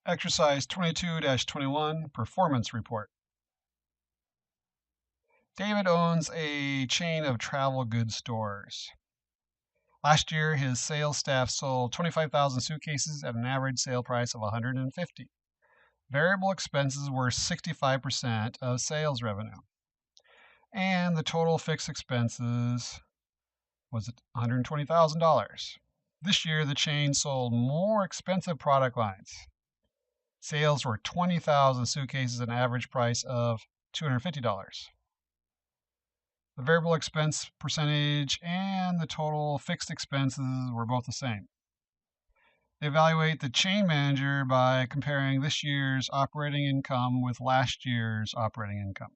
Exercise 22-21, Performance Report. David owns a chain of travel goods stores. Last year, his sales staff sold 25,000 suitcases at an average sale price of $150. Variable expenses were 65% of sales revenue. And the total fixed expenses was $120,000. This year, the chain sold more expensive product lines. Sales were 20,000 suitcases at an average price of $250. The variable expense percentage and the total fixed expenses were both the same. They evaluate the chain manager by comparing this year's operating income with last year's operating income.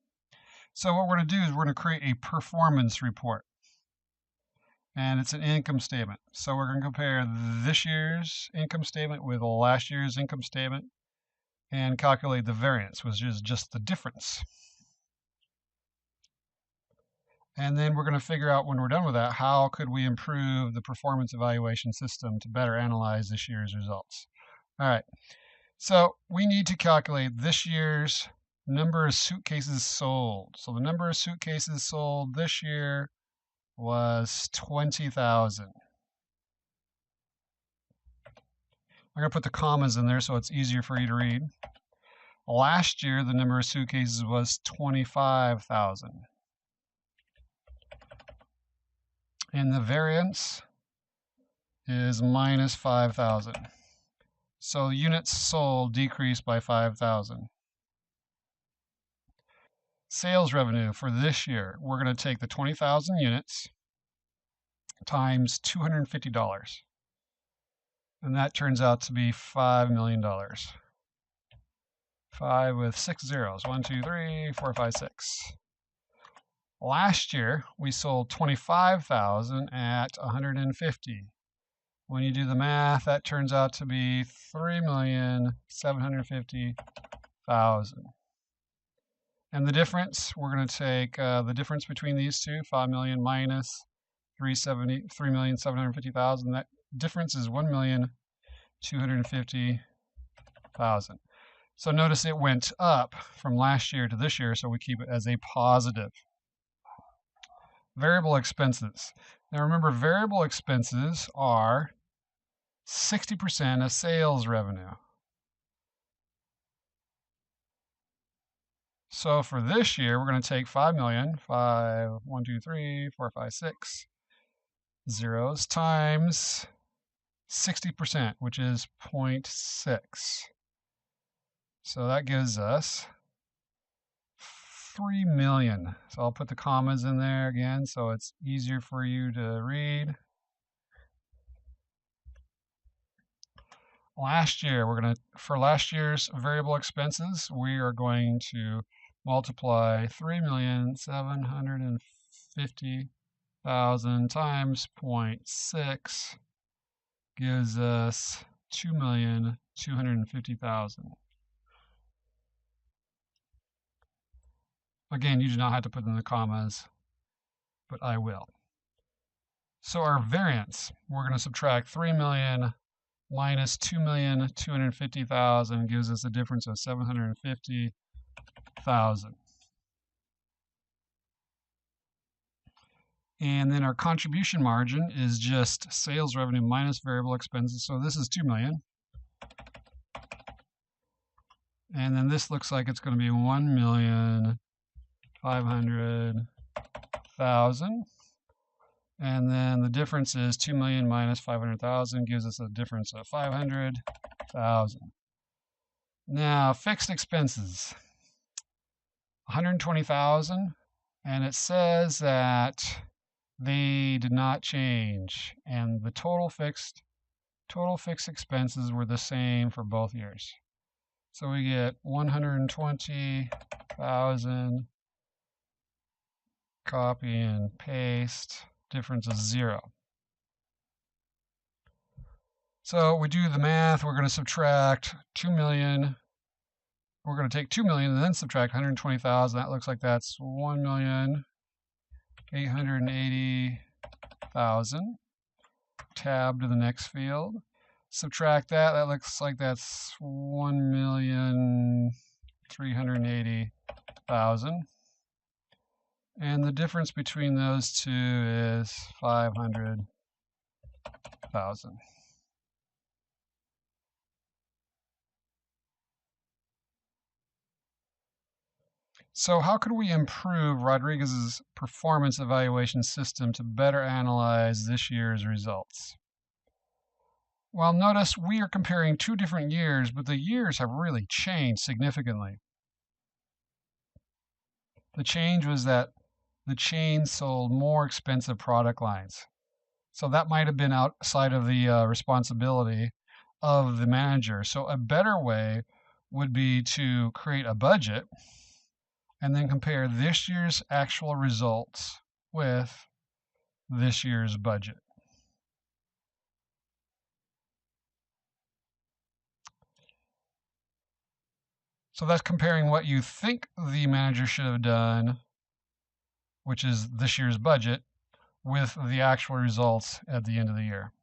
So what we're going to do is we're going to create a performance report. And it's an income statement. So we're going to compare this year's income statement with last year's income statement and calculate the variance, which is just the difference. And then we're going to figure out, when we're done with that, how could we improve the performance evaluation system to better analyze this year's results. All right, so we need to calculate this year's number of suitcases sold. So the number of suitcases sold this year was 20,000. I'm going to put the commas in there so it's easier for you to read. Last year, the number of suitcases was 25,000. And the variance is minus 5,000. So units sold decreased by 5,000. Sales revenue for this year, we're going to take the 20,000 units times $250. And that turns out to be $5 million. 5 with 6 zeros. 1, 2, 3, 4, 5, 6. Last year, we sold 25,000 at 150. When you do the math, that turns out to be 3,750,000. And the difference, we're going to take the difference between these two, 5 million minus 3,750,000. That difference is 1,250,000. So notice it went up from last year to this year, so we keep it as a positive. Variable expenses. Now remember, variable expenses are 60% of sales revenue. So for this year, we're going to take 5 million, 5, 1, 2, 3, 4, 5, 6 zeros times 60%, which is 0.6. So that gives us 3 million. So I'll put the commas in there again so it's easier for you to read. Last year, for last year's variable expenses, we are going to multiply 3,750,000 times 0.6 gives us 2,250,000. Again, you do not have to put in the commas, but I will. So our variance, we're going to subtract 3 million minus 2,250,000 gives us a difference of 750,000. And then our contribution margin is just sales revenue minus variable expenses. So this is 2 million. And then this looks like it's going to be 1,500,000. And then the difference is 2 million minus 500,000 gives us a difference of 500,000. Now, fixed expenses, 120,000, and it says that they did not change, and the total fixed expenses were the same for both years. So we get 120,000, copy and paste. Difference is 0. So we do the math. We're going to subtract 2 million. We're going to take 2 million and then subtract 120,000. That looks like that's 1,880,000. Tab to the next field. Subtract that, that looks like that's 1,380,000. And the difference between those two is 500,000. So how could we improve Rodriguez's performance evaluation system to better analyze this year's results? Well, notice we are comparing two different years, but the years have really changed significantly. The change was that the chain sold more expensive product lines. So that might have been outside of the responsibility of the manager. So a better way would be to create a budget and then compare this year's actual results with this year's budget. So that's comparing what you think the manager should have done, which is this year's budget, with the actual results at the end of the year.